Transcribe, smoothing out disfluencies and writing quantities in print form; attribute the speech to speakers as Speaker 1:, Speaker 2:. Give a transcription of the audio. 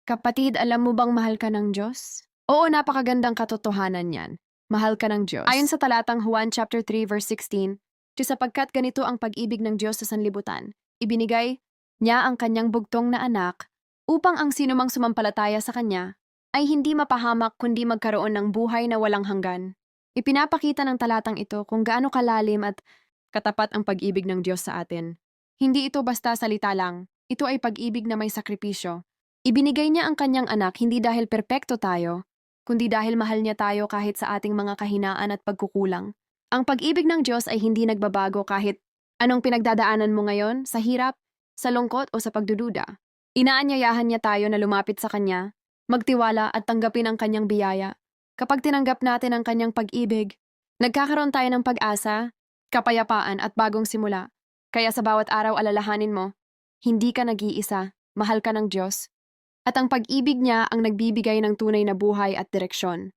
Speaker 1: Kapatid, alam mo bang mahal ka ng Diyos? Oo, napakagandang katotohanan yan. Mahal ka ng Diyos. Ayon sa talatang Juan chapter 3 verse 16, sapagkat ganito ang pag-ibig ng Diyos sa sanlibutan, ibinigay niya ang kanyang bugtong na anak upang ang sinumang sumampalataya sa kanya ay hindi mapahamak kundi magkaroon ng buhay na walang hanggan. Ipinapakita ng talatang ito kung gaano kalalim at katapat ang pag-ibig ng Diyos sa atin. Hindi ito basta salita lang, ito ay pag-ibig na may sakripisyo. Ibinigay niya ang kanyang anak hindi dahil perpekto tayo, kundi dahil mahal niya tayo kahit sa ating mga kahinaan at pagkukulang. Ang pag-ibig ng Diyos ay hindi nagbabago kahit anong pinagdadaanan mo ngayon, sa hirap, sa lungkot o sa pagdududa. Inaanyayahan niya tayo na lumapit sa Kanya, magtiwala at tanggapin ang Kanyang biyaya. Kapag tinanggap natin ang Kanyang pag-ibig, nagkakaroon tayo ng pag-asa, kapayapaan at bagong simula. Kaya sa bawat araw alalahanin mo, hindi ka nag-iisa, mahal ka ng Diyos. At ang pag-ibig niya ang nagbibigay ng tunay na buhay at direksyon.